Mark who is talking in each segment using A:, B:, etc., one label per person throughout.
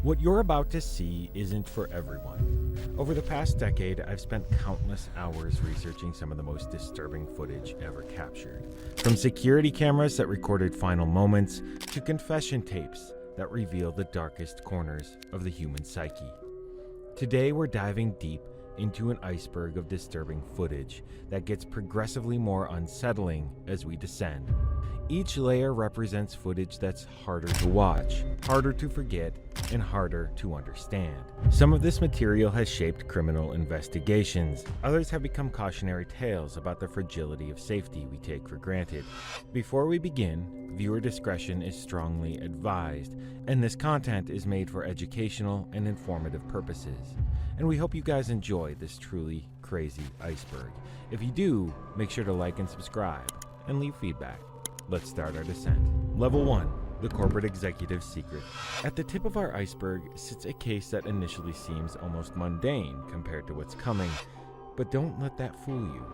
A: What you're about to see isn't for everyone. Over the past decade, I've spent countless hours researching some of the most disturbing footage ever captured. From security cameras that recorded final moments to confession tapes that reveal the darkest corners of the human psyche. Today, we're diving deep into an iceberg of disturbing footage that gets progressively more unsettling as we descend. Each layer represents footage that's harder to watch, harder to forget, and harder to understand. Some of this material has shaped criminal investigations. Others have become cautionary tales about the fragility of safety we take for granted. Before we begin, viewer discretion is strongly advised, and this content is made for educational and informative purposes. And we hope you guys enjoy this truly crazy iceberg. If you do, make sure to like and subscribe, and leave feedback. Let's start our descent. Level 1. The corporate executive's secret. At the tip of our iceberg sits a case that initially seems almost mundane compared to what's coming, but don't let that fool you.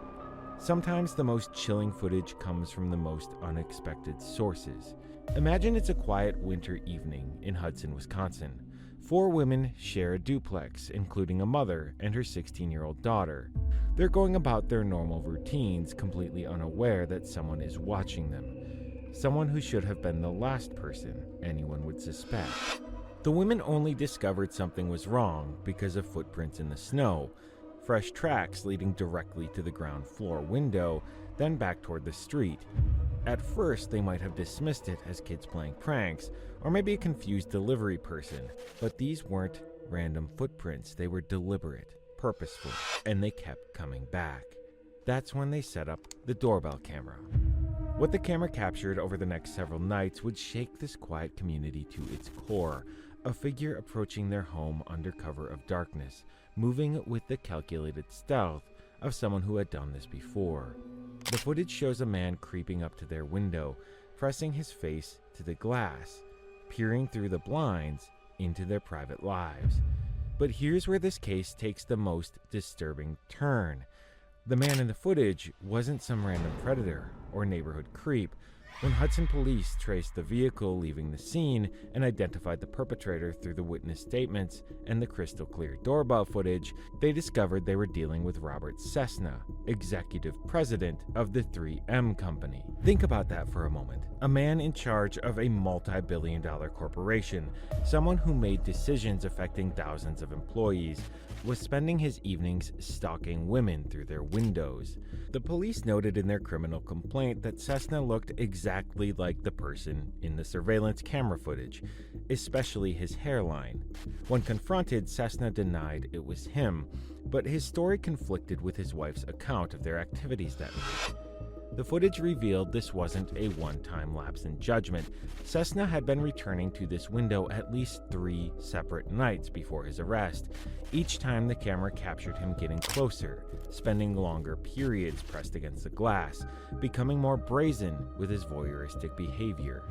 A: Sometimes the most chilling footage comes from the most unexpected sources. Imagine it's a quiet winter evening in Hudson, Wisconsin. 4 women share a duplex, including a mother and her 16-year-old daughter. They're going about their normal routines, completely unaware that someone is watching them. Someone who should have been the last person anyone would suspect. The women only discovered something was wrong because of footprints in the snow, fresh tracks leading directly to the ground floor window, then back toward the street. At first, they might have dismissed it as kids playing pranks, or maybe a confused delivery person, but these weren't random footprints. They were deliberate, purposeful, and they kept coming back. That's when they set up the doorbell camera. What the camera captured over the next several nights would shake this quiet community to its core, a figure approaching their home under cover of darkness, moving with the calculated stealth of someone who had done this before. The footage shows a man creeping up to their window, pressing his face to the glass, peering through the blinds into their private lives. But here's where this case takes the most disturbing turn. The man in the footage wasn't some random predator or neighborhood creep. When Hudson police traced the vehicle leaving the scene and identified the perpetrator through the witness statements and the crystal clear doorbell footage, they discovered they were dealing with Robert Cessna, executive president of the 3M Company. Think about that for a moment. A man in charge of a multi-billion-dollar corporation, someone who made decisions affecting thousands of employees, was spending his evenings stalking women through their windows. The police noted in their criminal complaint that Cessna looked exactly like the person in the surveillance camera footage, especially his hairline. When confronted, Cessna denied it was him, but his story conflicted with his wife's account of their activities that night. The footage revealed this wasn't a one-time lapse in judgment. Cessna had been returning to this window at least 3 separate nights before his arrest. Each time the camera captured him getting closer, spending longer periods pressed against the glass, becoming more brazen with his voyeuristic behavior.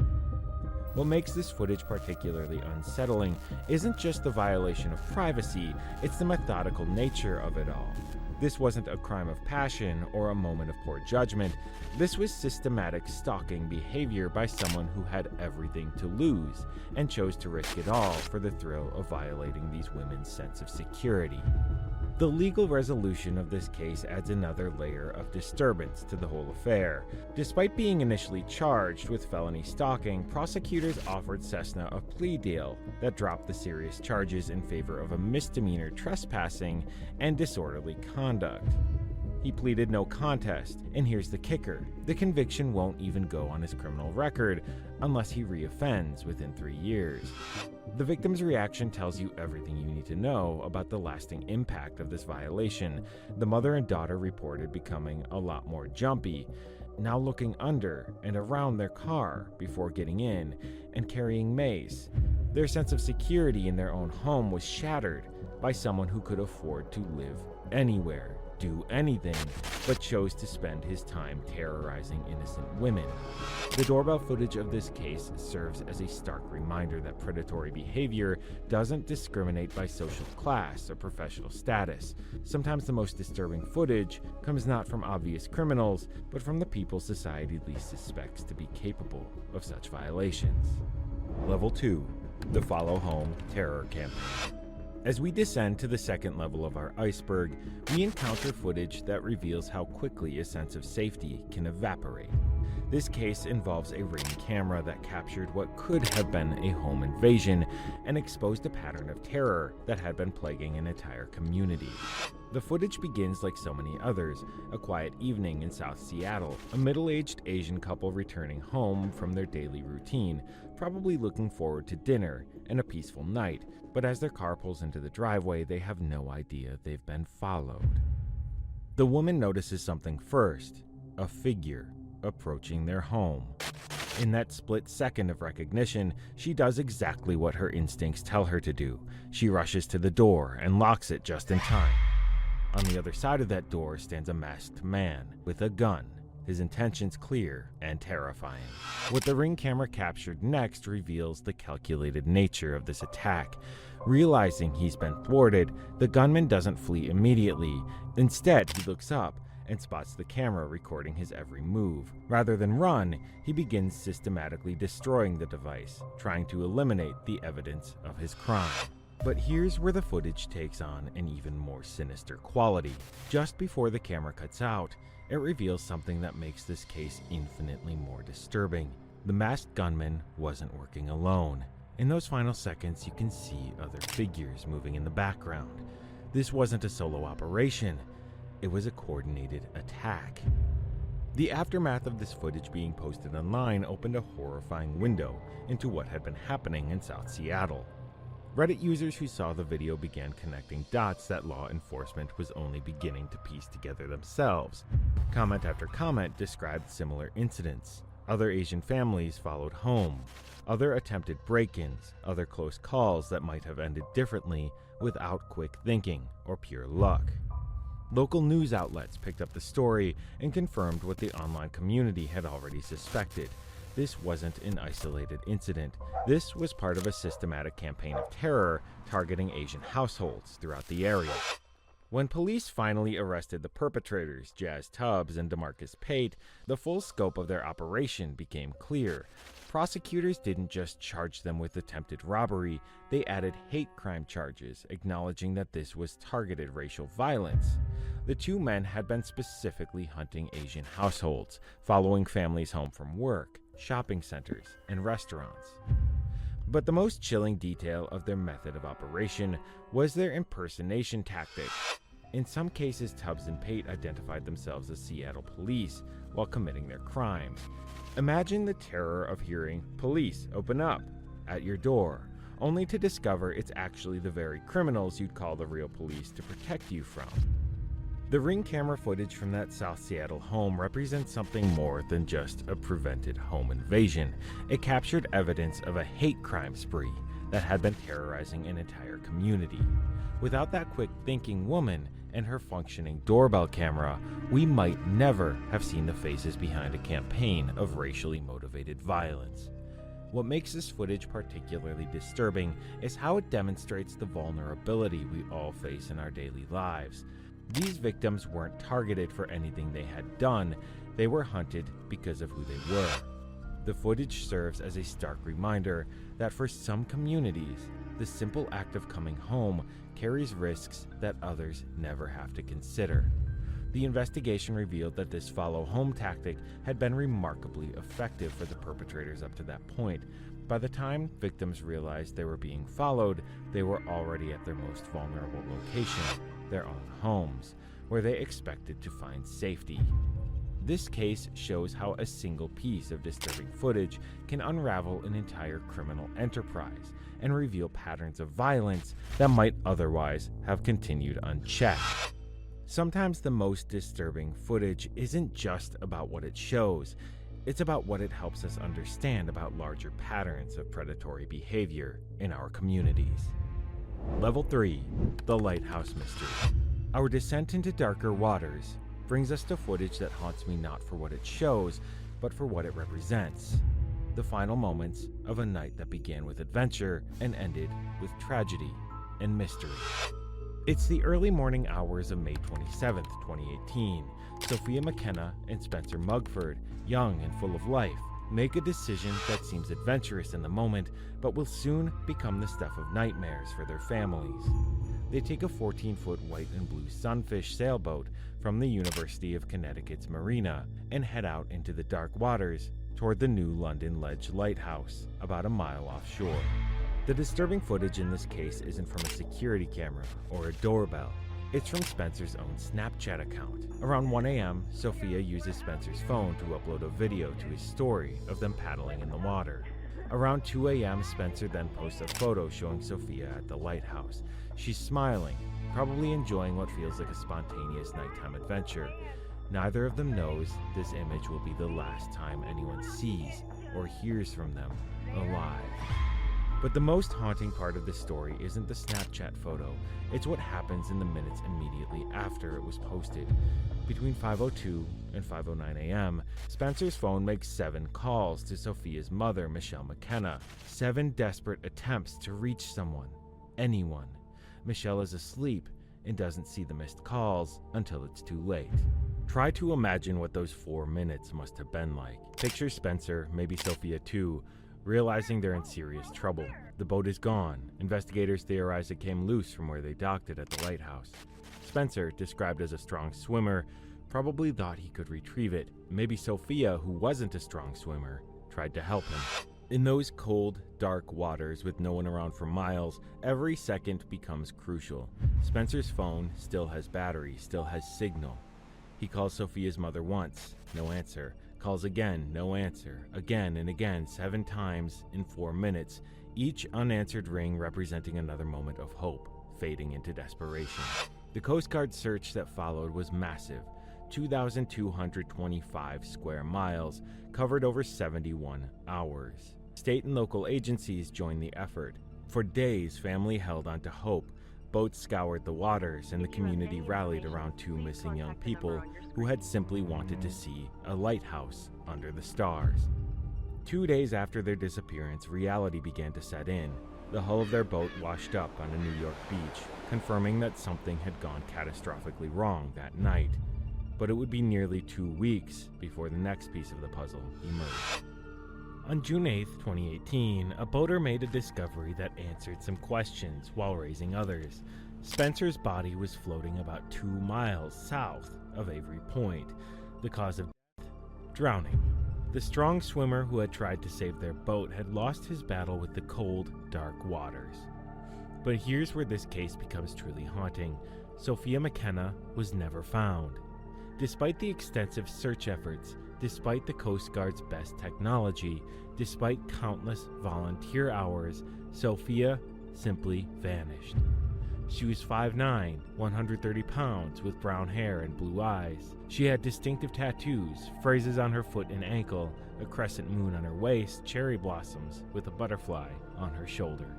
A: What makes this footage particularly unsettling isn't just the violation of privacy, it's the methodical nature of it all. This wasn't a crime of passion or a moment of poor judgment. This was systematic stalking behavior by someone who had everything to lose and chose to risk it all for the thrill of violating these women's sense of security. The legal resolution of this case adds another layer of disturbance to the whole affair. Despite being initially charged with felony stalking, prosecutors offered Cessna a plea deal that dropped the serious charges in favor of a misdemeanor trespassing and disorderly conduct. He pleaded no contest, and here's the kicker. The conviction won't even go on his criminal record unless he reoffends within 3 years. The victim's reaction tells you everything you need to know about the lasting impact of this violation. The mother and daughter reported becoming a lot more jumpy, now looking under and around their car before getting in, and carrying mace. Their sense of security in their own home was shattered by someone who could afford to live anywhere, do anything, but chose to spend his time terrorizing innocent women. The doorbell footage of this case serves as a stark reminder that predatory behavior doesn't discriminate by social class or professional status. Sometimes the most disturbing footage comes not from obvious criminals, but from the people society least suspects to be capable of such violations. Level 2. the Follow Home Terror Campaign. As we descend to the second level of our iceberg, we encounter footage that reveals how quickly a sense of safety can evaporate. This case involves a Ring camera that captured what could have been a home invasion and exposed a pattern of terror that had been plaguing an entire community. The footage begins like so many others, a quiet evening in South Seattle, a middle-aged Asian couple returning home from their daily routine, probably looking forward to dinner and a peaceful night, but as their car pulls into the driveway, they have no idea they've been followed. The woman notices something first, a figure approaching their home. In that split second of recognition, she does exactly what her instincts tell her to do. She rushes to the door and locks it just in time. On the other side of that door stands a masked man with a gun, his intentions clear and terrifying. What the Ring camera captured next reveals the calculated nature of this attack. Realizing he's been thwarted, the gunman doesn't flee immediately. Instead, he looks up and spots the camera recording his every move. Rather than run, he begins systematically destroying the device, trying to eliminate the evidence of his crime. But here's where the footage takes on an even more sinister quality. Just before the camera cuts out, it reveals something that makes this case infinitely more disturbing. The masked gunman wasn't working alone. In those final seconds, you can see other figures moving in the background. This wasn't a solo operation. It was a coordinated attack. The aftermath of this footage being posted online opened a horrifying window into what had been happening in South Seattle. Reddit users who saw the video began connecting dots that law enforcement was only beginning to piece together themselves. Comment after comment described similar incidents. Other Asian families followed home. Other attempted break-ins, other close calls that might have ended differently without quick thinking or pure luck. Local news outlets picked up the story and confirmed what the online community had already suspected. This wasn't an isolated incident. This was part of a systematic campaign of terror targeting Asian households throughout the area. When police finally arrested the perpetrators, Jazz Tubbs and DeMarcus Pate, the full scope of their operation became clear. Prosecutors didn't just charge them with attempted robbery, they added hate crime charges, acknowledging that this was targeted racial violence. The two men had been specifically hunting Asian households, following families home from work, shopping centers, and restaurants. But the most chilling detail of their method of operation was their impersonation tactic. In some cases, Tubbs and Pate identified themselves as Seattle police while committing their crimes. Imagine the terror of hearing, "Police, open up," at your door, only to discover it's actually the very criminals you'd call the real police to protect you from. The Ring camera footage from that South Seattle home represents something more than just a prevented home invasion. It captured evidence of a hate crime spree that had been terrorizing an entire community. Without that quick-thinking woman and her functioning doorbell camera, we might never have seen the faces behind a campaign of racially motivated violence. What makes this footage particularly disturbing is how it demonstrates the vulnerability we all face in our daily lives. These victims weren't targeted for anything they had done, they were hunted because of who they were. The footage serves as a stark reminder that for some communities, the simple act of coming home carries risks that others never have to consider. The investigation revealed that this follow home tactic had been remarkably effective for the perpetrators up to that point. By the time victims realized they were being followed, they were already at their most vulnerable location, their own homes, where they expected to find safety. This case shows how a single piece of disturbing footage can unravel an entire criminal enterprise and reveal patterns of violence that might otherwise have continued unchecked. Sometimes the most disturbing footage isn't just about what it shows, it's about what it helps us understand about larger patterns of predatory behavior in our communities. Level 3, The Lighthouse Mystery. Our descent into darker waters brings us to footage that haunts me not for what it shows, but for what it represents. The final moments of a night that began with adventure and ended with tragedy and mystery. It's the early morning hours of May 27th, 2018. Sophia McKenna and Spencer Mugford, young and full of life, make a decision that seems adventurous in the moment, but will soon become the stuff of nightmares for their families. They take a 14-foot white and blue sunfish sailboat from the University of Connecticut's marina and head out into the dark waters toward the New London Ledge Lighthouse, about a mile offshore. The disturbing footage in this case isn't from a security camera or a doorbell. It's from Spencer's own Snapchat account. Around 1 a.m., Sophia uses Spencer's phone to upload a video to his story of them paddling in the water. Around 2 a.m., Spencer then posts a photo showing Sophia at the lighthouse. She's smiling, probably enjoying what feels like a spontaneous nighttime adventure. Neither of them knows this image will be the last time anyone sees or hears from them alive. But the most haunting part of this story isn't the Snapchat photo, it's what happens in the minutes immediately after it was posted. Between 5:02 and 5:09 a.m., Spencer's phone makes 7 calls to Sophia's mother, Michelle McKenna. 7 desperate attempts to reach someone, anyone. Michelle is asleep and doesn't see the missed calls until it's too late. Try to imagine what those 4 minutes must have been like. Picture Spencer, maybe Sophia too, realizing they're in serious trouble. The boat is gone. Investigators theorize it came loose from where they docked it at the lighthouse. Spencer, described as a strong swimmer, probably thought he could retrieve it. Maybe Sophia, who wasn't a strong swimmer, tried to help him. In those cold, dark waters with no one around for miles, every second becomes crucial. Spencer's phone still has battery, still has signal. He calls Sophia's mother once, no answer. Calls again, no answer. Again and again, 7 times in 4 minutes, each unanswered ring representing another moment of hope, fading into desperation. The Coast Guard search that followed was massive, 2,225 square miles, covered over 71 hours. State and local agencies joined the effort. For days, family held on to hope. Boats scoured the waters, and the community rallied around 2 missing young people who had simply wanted to see a lighthouse under the stars. 2 days after their disappearance, reality began to set in. The hull of their boat washed up on a New York beach, confirming that something had gone catastrophically wrong that night. But it would be nearly 2 weeks before the next piece of the puzzle emerged. On June 8, 2018, a boater made a discovery that answered some questions while raising others. Spencer's body was floating about 2 miles south of Avery Point. The cause of death? Drowning. The strong swimmer who had tried to save their boat had lost his battle with the cold, dark waters. But here's where this case becomes truly haunting. Sophia McKenna was never found. Despite the extensive search efforts, despite the Coast Guard's best technology, despite countless volunteer hours, Sophia simply vanished. She was 5'9", 130 pounds, with brown hair and blue eyes. She had distinctive tattoos, phrases on her foot and ankle, a crescent moon on her waist, cherry blossoms with a butterfly on her shoulder.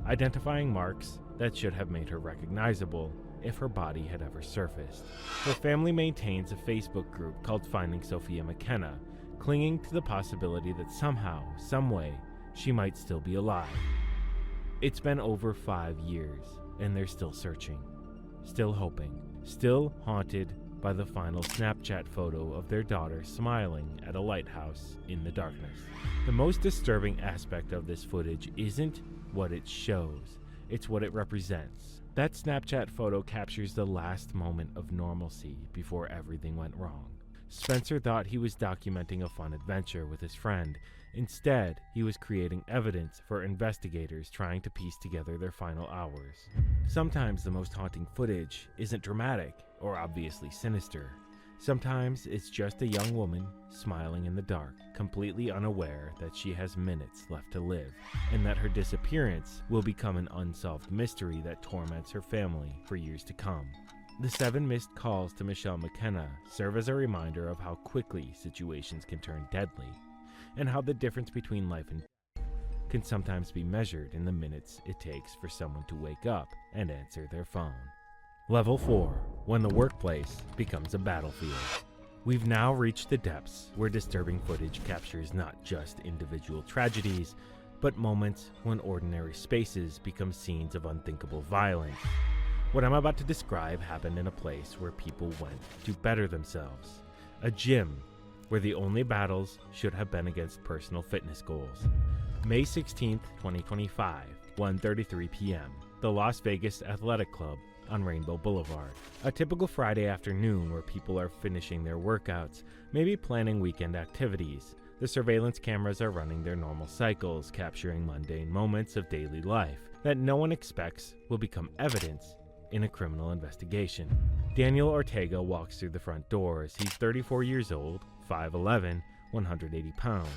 A: Identifying marks that should have made her recognizable if her body had ever surfaced. Her family maintains a Facebook group called Finding Sophia McKenna, clinging to the possibility that somehow, someway, she might still be alive. It's been over 5 years, and they're still searching, still hoping, still haunted by the final Snapchat photo of their daughter smiling at a lighthouse in the darkness. The most disturbing aspect of this footage isn't what it shows, it's what it represents. That Snapchat photo captures the last moment of normalcy before everything went wrong. Spencer thought he was documenting a fun adventure with his friend. Instead, he was creating evidence for investigators trying to piece together their final hours. Sometimes the most haunting footage isn't dramatic or obviously sinister. Sometimes it's just a young woman smiling in the dark, completely unaware that she has minutes left to live, and that her disappearance will become an unsolved mystery that torments her family for years to come. The 7 missed calls to Michelle McKenna serve as a reminder of how quickly situations can turn deadly, and how the difference between life and death can sometimes be measured in the minutes it takes for someone to wake up and answer their phone. Level 4, when the workplace becomes a battlefield. We've now reached the depths where disturbing footage captures not just individual tragedies, but moments when ordinary spaces become scenes of unthinkable violence. What I'm about to describe happened in a place where people went to better themselves. A gym where the only battles should have been against personal fitness goals. May 16, 2025, 1:33 p.m., the Las Vegas Athletic Club on Rainbow Boulevard. A typical Friday afternoon where people are finishing their workouts, maybe planning weekend activities. The surveillance cameras are running their normal cycles, capturing mundane moments of daily life that no one expects will become evidence in a criminal investigation. Daniel Ortega walks through the front doors. He's 34 years old, 5'11", 180 pounds.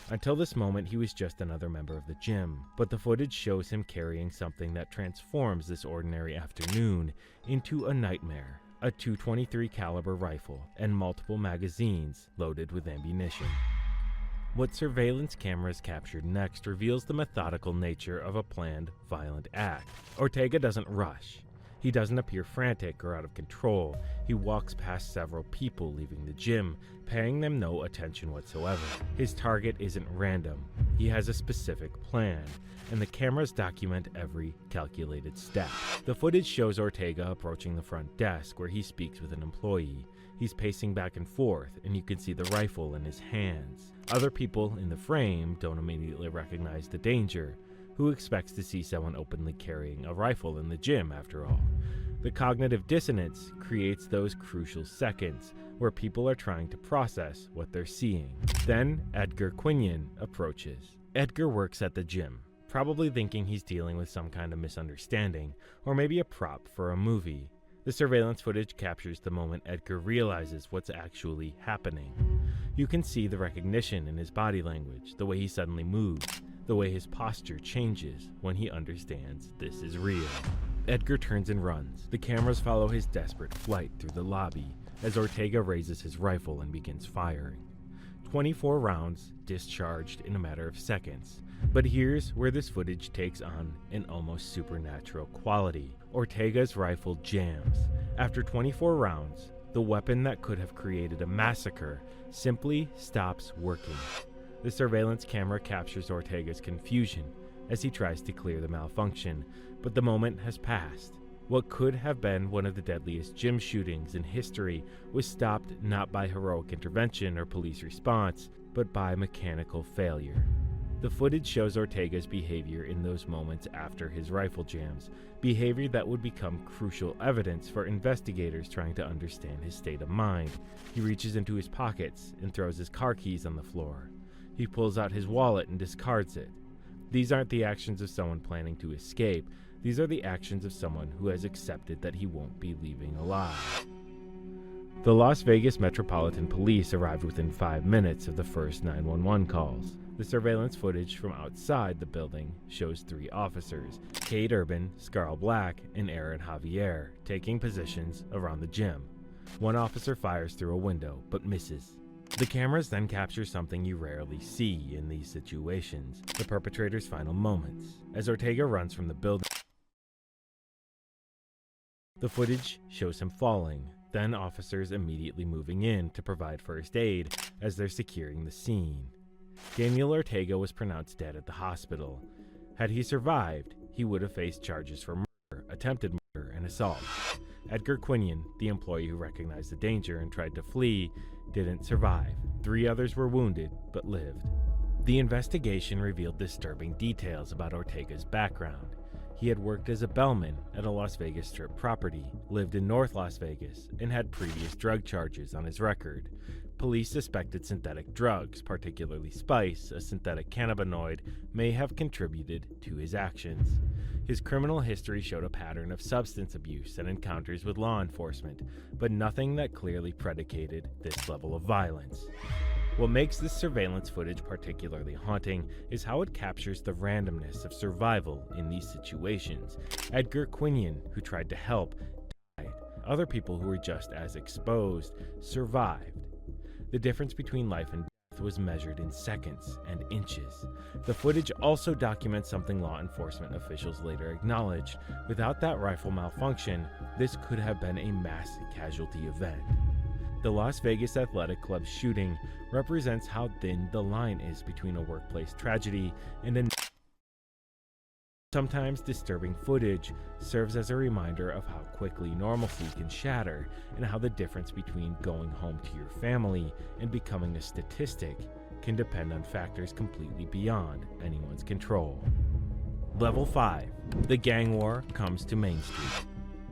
A: Until this moment, he was just another member of the gym, but the footage shows him carrying something that transforms this ordinary afternoon into a nightmare: a .223 caliber rifle and multiple magazines loaded with ammunition. What surveillance cameras captured next reveals the methodical nature of a planned, violent act. Ortega doesn't rush. He doesn't appear frantic or out of control. He walks past several people leaving the gym, paying them no attention whatsoever. His target isn't random. He has a specific plan, and the cameras document every calculated step. The footage shows Ortega approaching the front desk where he speaks with an employee. He's pacing back and forth, and you can see the rifle in his hands. Other people in the frame don't immediately recognize the danger. Who expects to see someone openly carrying a rifle in the gym, after all? The cognitive dissonance creates those crucial seconds where people are trying to process what they're seeing. Then Edgar Quinion approaches. Edgar works at the gym, probably thinking he's dealing with some kind of misunderstanding, or maybe a prop for a movie. The surveillance footage captures the moment Edgar realizes what's actually happening. You can see the recognition in his body language, the way he suddenly moves, the way his posture changes when he understands this is real. Edgar turns and runs. The cameras follow his desperate flight through the lobby as Ortega raises his rifle and begins firing. 24 rounds discharged in a matter of seconds. But here's where this footage takes on an almost supernatural quality. Ortega's rifle jams. After 24 rounds, the weapon that could have created a massacre simply stops working. The surveillance camera captures Ortega's confusion as he tries to clear the malfunction, but the moment has passed. What could have been one of the deadliest gym shootings in history was stopped not by heroic intervention or police response, but by mechanical failure. The footage shows Ortega's behavior in those moments after his rifle jams, behavior that would become crucial evidence for investigators trying to understand his state of mind. He reaches into his pockets and throws his car keys on the floor. He pulls out his wallet and discards it. These aren't the actions of someone planning to escape. These are the actions of someone who has accepted that he won't be leaving alive. The Las Vegas Metropolitan Police arrived within 5 minutes of the first 911 calls. The surveillance footage from outside the building shows 3 officers, Kate Urban, Scarl Black, and Aaron Javier, taking positions around the gym. One officer fires through a window, but misses. The cameras then capture something you rarely see in these situations: the perpetrator's final moments, as Ortega runs from the building. The footage shows him falling, then officers immediately moving in to provide first aid as they're securing the scene. Daniel Ortega was pronounced dead at the hospital. Had he survived, he would have faced charges for murder, attempted murder, and assault. Edgar Quinion, the employee who recognized the danger and tried to flee, didn't survive. 3 others were wounded, but lived. The investigation revealed disturbing details about Ortega's background. He had worked as a bellman at a Las Vegas Strip property, lived in North Las Vegas, and had previous drug charges on his record. Police suspected synthetic drugs, particularly spice, a synthetic cannabinoid, may have contributed to his actions. His criminal history showed a pattern of substance abuse and encounters with law enforcement, but nothing that clearly predicated this level of violence. What makes this surveillance footage particularly haunting is how it captures the randomness of survival in these situations. Edgar Quinion, who tried to help, died. Other people who were just as exposed survived. The difference between life and death was measured in seconds and inches. The footage also documents something law enforcement officials later acknowledged. Without that rifle malfunction, this could have been a mass casualty event. The Las Vegas Athletic Club shooting represents how thin the line is between a workplace tragedy and a Sometimes disturbing footage serves as a reminder of how quickly normalcy can shatter and how the difference between going home to your family and becoming a statistic can depend on factors completely beyond anyone's control. Level 5. The gang war comes to Main Street.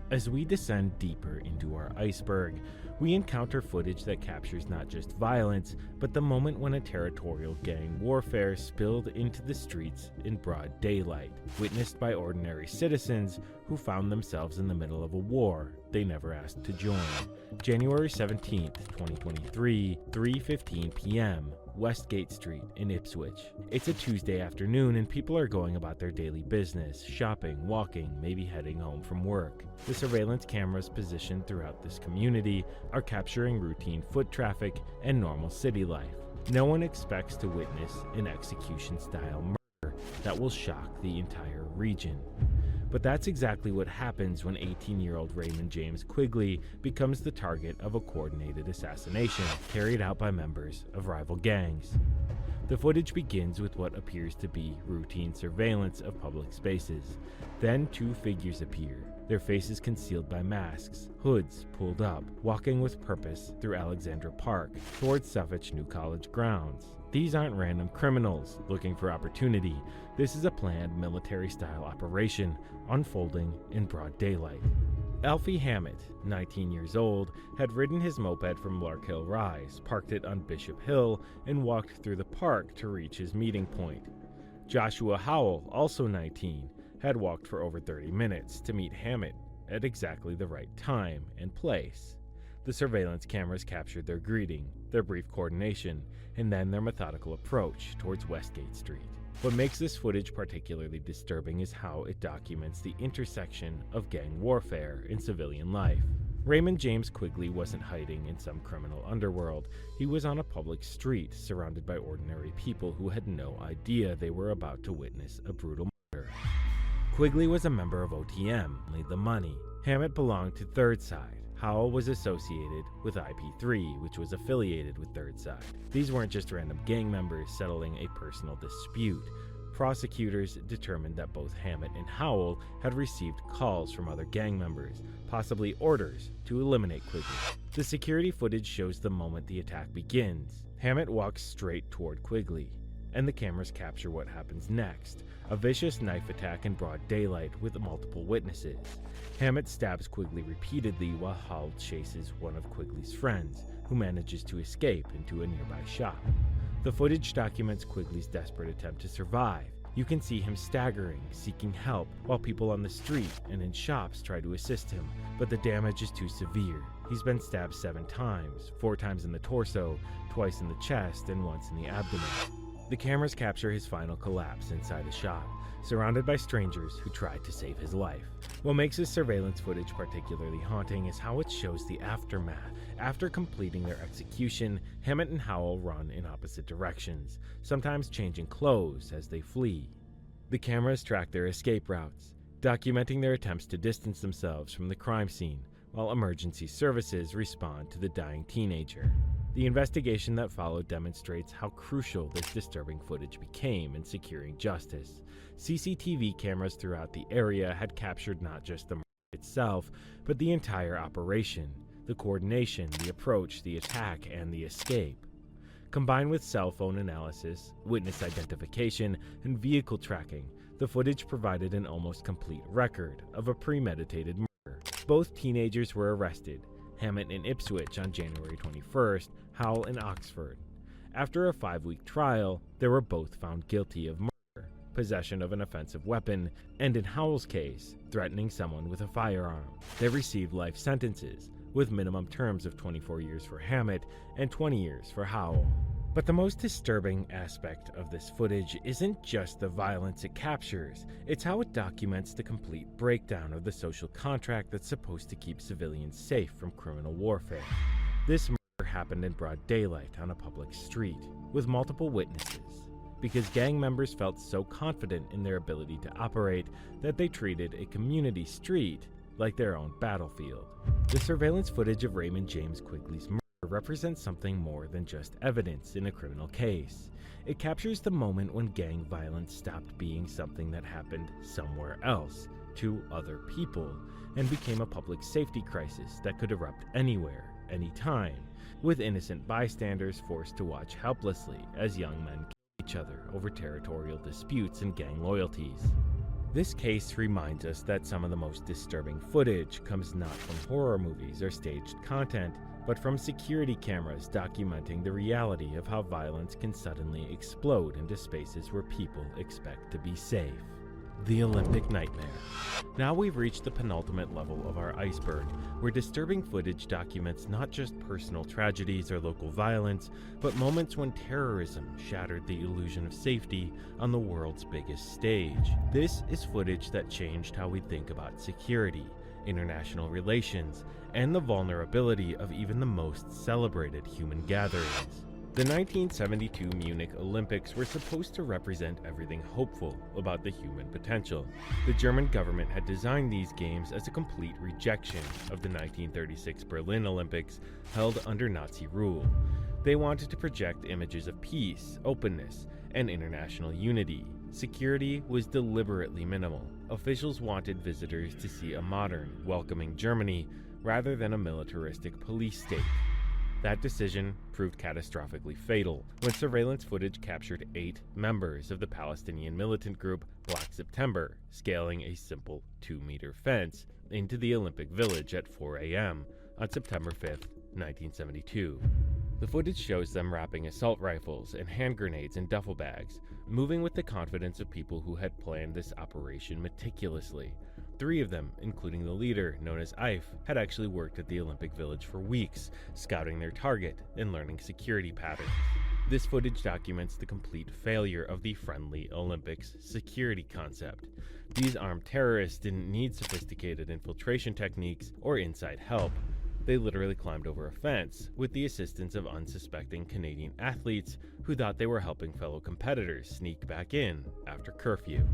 A: As we descend deeper into our iceberg, we encounter footage that captures not just violence, but the moment when a territorial gang warfare spilled into the streets in broad daylight, witnessed by ordinary citizens who found themselves in the middle of a war they never asked to join. January 17th, 2023, 3:15 p.m., Westgate Street in Ipswich. It's a Tuesday afternoon and people are going about their daily business, shopping, walking, maybe heading home from work. The surveillance cameras positioned throughout this community are capturing routine foot traffic and normal city life. No one expects to witness an execution-style murder that will shock the entire region. But that's exactly what happens when 18-year-old Raymond James Quigley becomes the target of a coordinated assassination carried out by members of rival gangs. The footage begins with what appears to be routine surveillance of public spaces. Then two figures appear, their faces concealed by masks, hoods pulled up, walking with purpose through Alexandra Park towards Suffolk New College grounds. These aren't random criminals looking for opportunity. This is a planned military-style operation unfolding in broad daylight. Alfie Hammett, 19 years old, had ridden his moped from Larkhill Rise, parked it on Bishop Hill, and walked through the park to reach his meeting point. Joshua Howell, also 19, had walked for over 30 minutes to meet Hammett at exactly the right time and place. The surveillance cameras captured their greeting, their brief coordination, and then their methodical approach towards Westgate Street. What makes this footage particularly disturbing is how it documents the intersection of gang warfare and civilian life. Raymond James Quigley wasn't hiding in some criminal underworld. He was on a public street surrounded by ordinary people who had no idea they were about to witness a brutal murder. Quigley was a member of OTM, Lead the Money. Hammett belonged to Third Side. Howell was associated with IP3, which was affiliated with Third Side. These weren't just random gang members settling a personal dispute. Prosecutors determined that both Hammett and Howell had received calls from other gang members, possibly orders to eliminate Quigley. The security footage shows the moment the attack begins. Hammett walks straight toward Quigley, and the cameras capture what happens next, a vicious knife attack in broad daylight with multiple witnesses. Hammett stabs Quigley repeatedly while Howell chases one of Quigley's friends, who manages to escape into a nearby shop. The footage documents Quigley's desperate attempt to survive. You can see him staggering, seeking help, while people on the street and in shops try to assist him, but the damage is too severe. He's been stabbed 7 times, 4 times in the torso, twice in the chest, and once in the abdomen. The cameras capture his final collapse inside a shop, surrounded by strangers who tried to save his life. What makes this surveillance footage particularly haunting is how it shows the aftermath. After completing their execution, Hammett and Howell run in opposite directions, sometimes changing clothes as they flee. The cameras track their escape routes, documenting their attempts to distance themselves from the crime scene, while emergency services respond to the dying teenager. The investigation that followed demonstrates how crucial this disturbing footage became in securing justice. CCTV cameras throughout the area had captured not just the murder itself, but the entire operation, the coordination, the approach, the attack, and the escape. Combined with cell phone analysis, witness identification, and vehicle tracking, the footage provided an almost complete record of a premeditated murder. Both teenagers were arrested, Hammett in Ipswich on January 21st, Howell in Oxford. After a 5-week trial, they were both found guilty of murder, possession of an offensive weapon, and in Howell's case, threatening someone with a firearm. They received life sentences, with minimum terms of 24 years for Hammett and 20 years for Howell. But the most disturbing aspect of this footage isn't just the violence it captures, it's how it documents the complete breakdown of the social contract that's supposed to keep civilians safe from criminal warfare. This murder happened in broad daylight on a public street, with multiple witnesses, because gang members felt so confident in their ability to operate that they treated a community street like their own battlefield. The surveillance footage of Raymond James Quigley's murder represents something more than just evidence in a criminal case. It captures the moment when gang violence stopped being something that happened somewhere else to other people and became a public safety crisis that could erupt anywhere, anytime, with innocent bystanders forced to watch helplessly as young men kill each other over territorial disputes and gang loyalties. This case reminds us that some of the most disturbing footage comes not from horror movies or staged content, but from security cameras documenting the reality of how violence can suddenly explode into spaces where people expect to be safe. The Olympic Nightmare. Now we've reached the penultimate level of our iceberg, where disturbing footage documents not just personal tragedies or local violence, but moments when terrorism shattered the illusion of safety on the world's biggest stage. This is footage that changed how we think about security, international relations, and the vulnerability of even the most celebrated human gatherings. The 1972 Munich Olympics were supposed to represent everything hopeful about the human potential. The German government had designed these games as a complete rejection of the 1936 Berlin Olympics held under Nazi rule. They wanted to project images of peace, openness, and international unity. Security was deliberately minimal. Officials wanted visitors to see a modern, welcoming Germany rather than a militaristic police state. That decision proved catastrophically fatal when surveillance footage captured 8 members of the Palestinian militant group Black September scaling a simple 2-meter fence into the Olympic Village at 4 a.m. on September 5, 1972. The footage shows them wrapping assault rifles and hand grenades in duffel bags, moving with the confidence of people who had planned this operation meticulously. 3 of them, including the leader, known as Ife, had actually worked at the Olympic Village for weeks, scouting their target and learning security patterns. This footage documents the complete failure of the friendly Olympics security concept. These armed terrorists didn't need sophisticated infiltration techniques or inside help. They literally climbed over a fence with the assistance of unsuspecting Canadian athletes who thought they were helping fellow competitors sneak back in after curfew.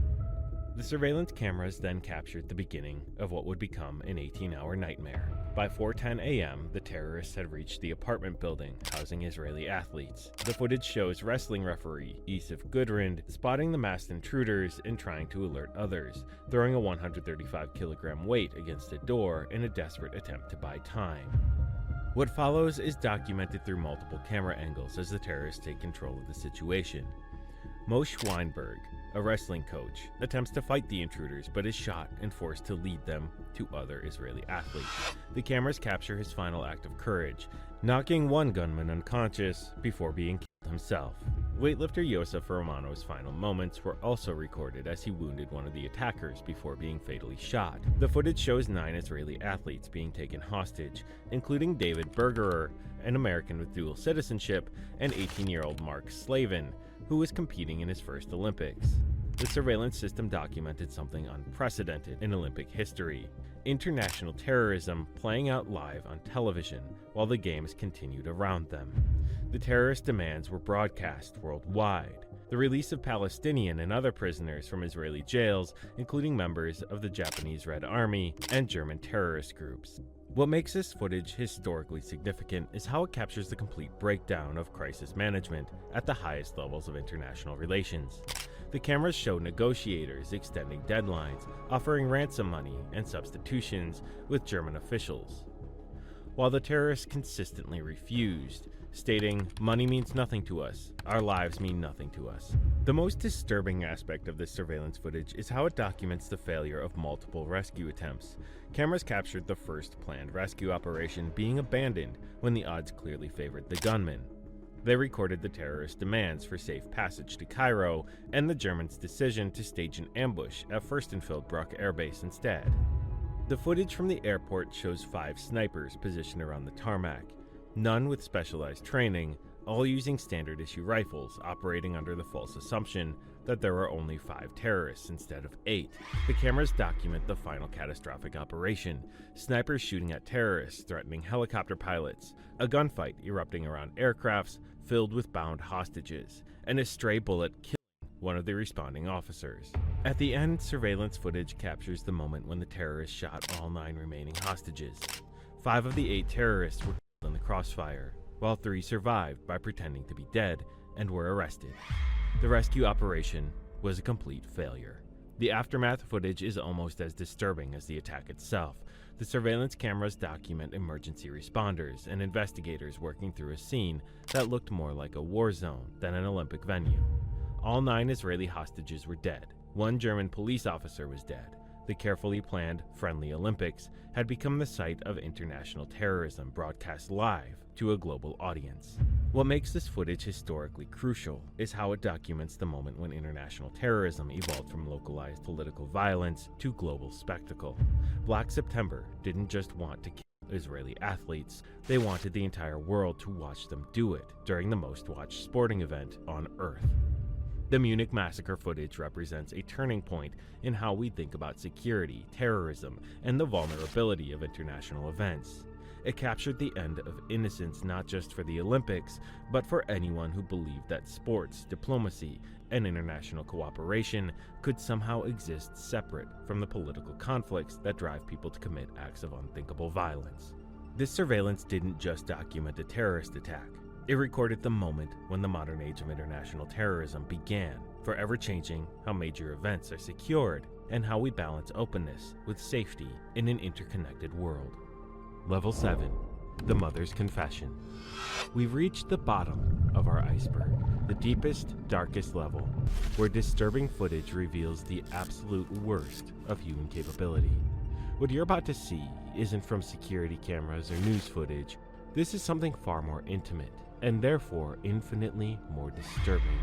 A: The surveillance cameras then captured the beginning of what would become an 18-hour nightmare. By 4:10 a.m., the terrorists had reached the apartment building housing Israeli athletes. The footage shows wrestling referee Yosef Gudrand spotting the masked intruders and trying to alert others, throwing a 135-kilogram weight against a door in a desperate attempt to buy time. What follows is documented through multiple camera angles as the terrorists take control of the situation. Moshe Weinberg, a wrestling coach, attempts to fight the intruders but is shot and forced to lead them to other Israeli athletes. The cameras capture his final act of courage, knocking one gunman unconscious before being killed himself. Weightlifter Yosef Romano's final moments were also recorded as he wounded one of the attackers before being fatally shot. The footage shows 9 Israeli athletes being taken hostage, including David Bergerer, an American with dual citizenship, and 18-year-old Mark Slavin, who was competing in his first Olympics. The surveillance system documented something unprecedented in Olympic history: international terrorism playing out live on television while the games continued around them. The terrorist demands were broadcast worldwide. The release of Palestinian and other prisoners from Israeli jails, including members of the Japanese Red Army and German terrorist groups. What makes this footage historically significant is how it captures the complete breakdown of crisis management at the highest levels of international relations. The cameras show negotiators extending deadlines, offering ransom money and substitutions with German officials, while the terrorists consistently refused, stating, "Money means nothing to us. Our lives mean nothing to us." The most disturbing aspect of this surveillance footage is how it documents the failure of multiple rescue attempts. Cameras captured the first planned rescue operation being abandoned when the odds clearly favored the gunman. They recorded the terrorist demands for safe passage to Cairo and the Germans' decision to stage an ambush at Fürstenfeldbruck Air Base instead. The footage from the airport shows 5 snipers positioned around the tarmac, none with specialized training, all using standard issue rifles, operating under the false assumption that there were only 5 terrorists instead of 8. The cameras document the final catastrophic operation: snipers shooting at terrorists, threatening helicopter pilots, a gunfight erupting around aircrafts filled with bound hostages, and a stray bullet killing one of the responding officers. At the end, surveillance footage captures the moment when the terrorists shot all 9 remaining hostages. 5 of the 8 terrorists were killed in the crossfire. while 3 survived by pretending to be dead and were arrested. The rescue operation was a complete failure. The aftermath footage is almost as disturbing as the attack itself. The surveillance cameras document emergency responders and investigators working through a scene that looked more like a war zone than an Olympic venue. All 9 Israeli hostages were dead. 1 German police officer was dead. The carefully planned Friendly Olympics had become the site of international terrorism broadcast live to a global audience. What makes this footage historically crucial is how it documents the moment when international terrorism evolved from localized political violence to global spectacle. Black September didn't just want to kill Israeli athletes, they wanted the entire world to watch them do it during the most watched sporting event on Earth. The Munich massacre footage represents a turning point in how we think about security, terrorism, and the vulnerability of international events. It captured the end of innocence not just for the Olympics, but for anyone who believed that sports, diplomacy, and international cooperation could somehow exist separate from the political conflicts that drive people to commit acts of unthinkable violence. This surveillance didn't just document a terrorist attack. It recorded the moment when the modern age of international terrorism began, forever changing how major events are secured and how we balance openness with safety in an interconnected world. Level 7. The Mother's Confession. We've reached the bottom of our iceberg, the deepest, darkest level, where disturbing footage reveals the absolute worst of human capability. What you're about to see isn't from security cameras or news footage. This is something far more intimate, and therefore infinitely more disturbing.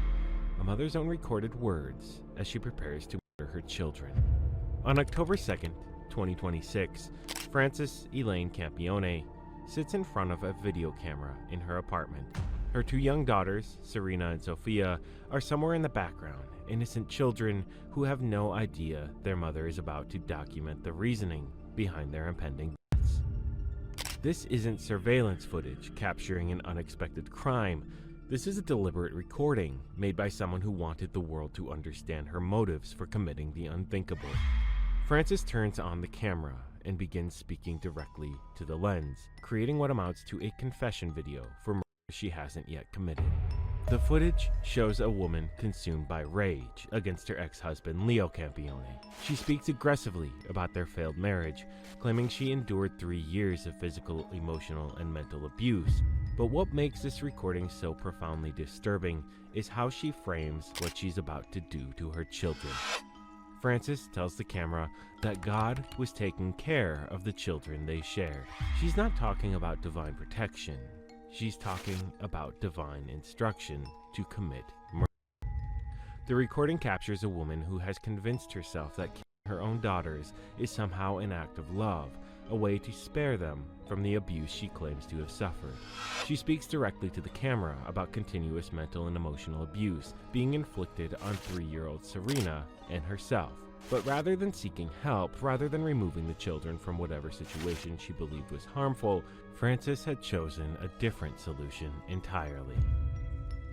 A: A mother's own recorded words as she prepares to murder her children. On October 2nd, 2026, Frances Elaine Campione sits in front of a video camera in her apartment. Her 2 young daughters, Serena and Sophia, are somewhere in the background, innocent children who have no idea their mother is about to document the reasoning behind their impending deaths. This isn't surveillance footage capturing an unexpected crime. This is a deliberate recording made by someone who wanted the world to understand her motives for committing the unthinkable. Frances turns on the camera and begins speaking directly to the lens, creating what amounts to a confession video for murder she hasn't yet committed. The footage shows a woman consumed by rage against her ex-husband Leo Campione. She speaks aggressively about their failed marriage, claiming she endured 3 years of physical, emotional, and mental abuse. But what makes this recording so profoundly disturbing is how she frames what she's about to do to her children. Frances tells the camera that God was taking care of the children they shared. She's not talking about divine protection. She's talking about divine instruction to commit murder. The recording captures a woman who has convinced herself that killing her own daughters is somehow an act of love, a way to spare them from the abuse she claims to have suffered. She speaks directly to the camera about continuous mental and emotional abuse being inflicted on 3-year-old Serena and herself. But rather than seeking help, rather than removing the children from whatever situation she believed was harmful, Frances had chosen a different solution entirely.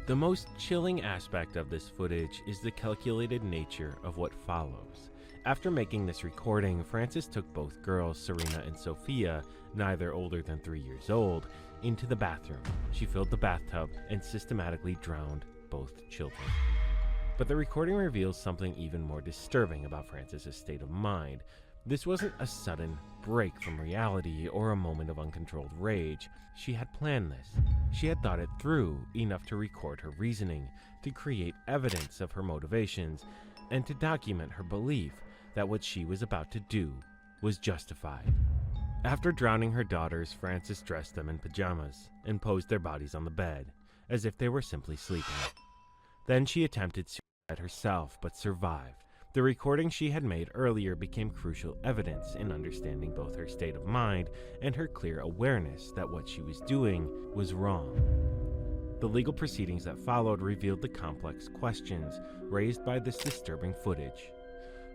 A: The most chilling aspect of this footage is the calculated nature of what follows. After making this recording, Frances took both girls, Serena and Sophia, neither older than 3 years old, into the bathroom. She filled the bathtub and systematically drowned both children. But the recording reveals something even more disturbing about Frances' state of mind. This wasn't a sudden break from reality or a moment of uncontrolled rage. She had planned this. She had thought it through enough to record her reasoning, to create evidence of her motivations, and to document her belief that what she was about to do was justified. After drowning her daughters, Frances dressed them in pajamas and posed their bodies on the bed, as if they were simply sleeping. Then she attempted suicide herself, but survived. The recording she had made earlier became crucial evidence in understanding both her state of mind and her clear awareness that what she was doing was wrong. The legal proceedings that followed revealed the complex questions raised by this disturbing footage.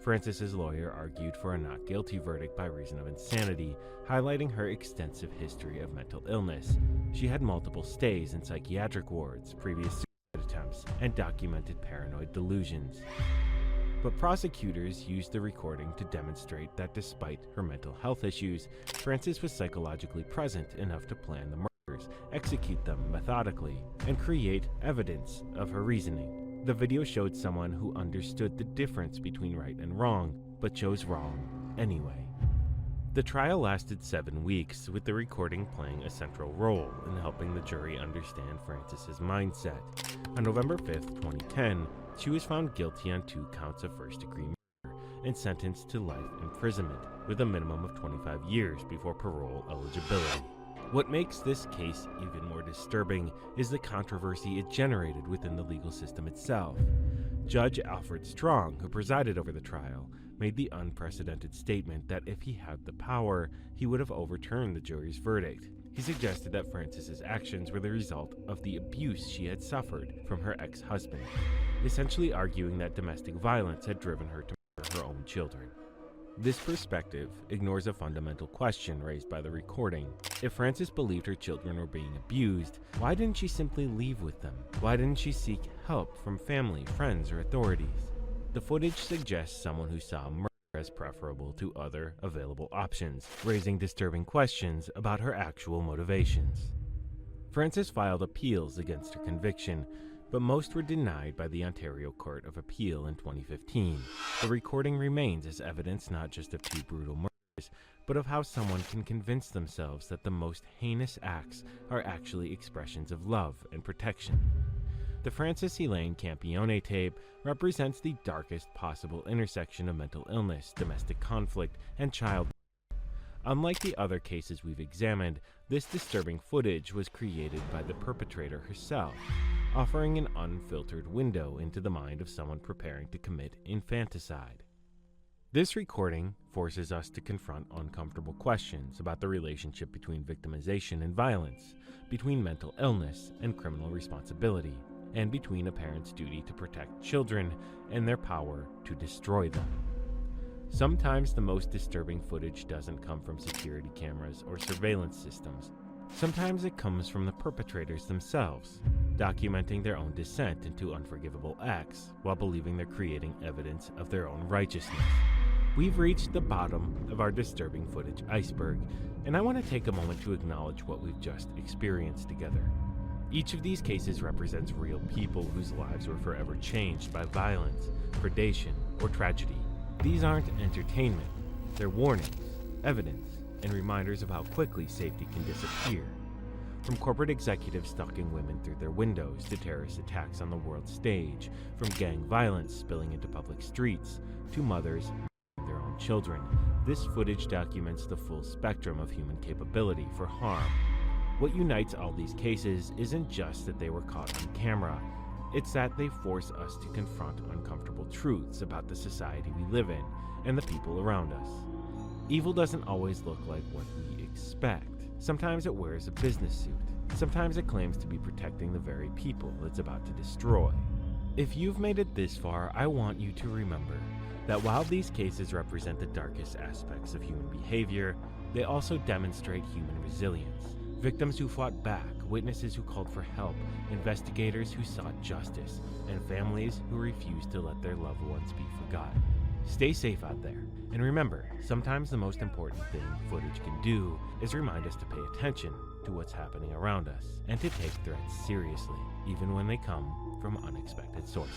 A: Frances's lawyer argued for a not guilty verdict by reason of insanity, highlighting her extensive history of mental illness. She had multiple stays in psychiatric wards, previous suicide attempts, and documented paranoid delusions. But prosecutors used the recording to demonstrate that despite her mental health issues, Frances was psychologically present enough to plan the murders murders, execute them methodically, and create evidence of her reasoning. The video showed someone who understood the difference between right and wrong, but chose wrong anyway. The trial lasted 7 weeks, with the recording playing a central role in helping the jury understand Frances's mindset. On November 5th, 2010, she was found guilty on 2 counts of first-degree murder and sentenced to life imprisonment, with a minimum of 25 years before parole eligibility. What makes this case even more disturbing is the controversy it generated within the legal system itself. Judge Alfred Strong, who presided over the trial, made the unprecedented statement that if he had the power, he would have overturned the jury's verdict. He suggested that Frances's actions were the result of the abuse she had suffered from her ex-husband, essentially arguing that domestic violence had driven her to murder her own children. This perspective ignores a fundamental question raised by the recording. If Frances believed her children were being abused, why didn't she simply leave with them? Why didn't she seek help from family, friends, or authorities? The footage suggests someone who saw murder as preferable to other available options, raising disturbing questions about her actual motivations. Frances filed appeals against her conviction, but most were denied by the Ontario Court of Appeal in 2015. The recording remains as evidence not just of 2 brutal murders, but of how someone can convince themselves that the most heinous acts are actually expressions of love and protection. The Frances Elaine Campione tape represents the darkest possible intersection of mental illness, domestic conflict, and child murder. Unlike the other cases we've examined, this disturbing footage was created by the perpetrator herself, offering an unfiltered window into the mind of someone preparing to commit infanticide. This recording forces us to confront uncomfortable questions about the relationship between victimization and violence, between mental illness and criminal responsibility, and between a parent's duty to protect children and their power to destroy them. Sometimes the most disturbing footage doesn't come from security cameras or surveillance systems. Sometimes it comes from the perpetrators themselves, documenting their own descent into unforgivable acts while believing they're creating evidence of their own righteousness. We've reached the bottom of our disturbing footage iceberg, and I want to take a moment to acknowledge what we've just experienced together. Each of these cases represents real people whose lives were forever changed by violence, predation, or tragedy. These aren't entertainment. They're warnings, evidence, and reminders of how quickly safety can disappear. From corporate executives stalking women through their windows to terrorist attacks on the world stage, from gang violence spilling into public streets to mothers murdering their own children, this footage documents the full spectrum of human capability for harm. What unites all these cases isn't just that they were caught on camera, it's that they force us to confront uncomfortable truths about the society we live in and the people around us. Evil doesn't always look like what we expect. Sometimes it wears a business suit. Sometimes it claims to be protecting the very people it's about to destroy. If you've made it this far, I want you to remember that while these cases represent the darkest aspects of human behavior, they also demonstrate human resilience. Victims who fought back, witnesses who called for help, investigators who sought justice, and families who refused to let their loved ones be forgotten. Stay safe out there, and remember, sometimes the most important thing footage can do is remind us to pay attention to what's happening around us and to take threats seriously, even when they come from unexpected sources.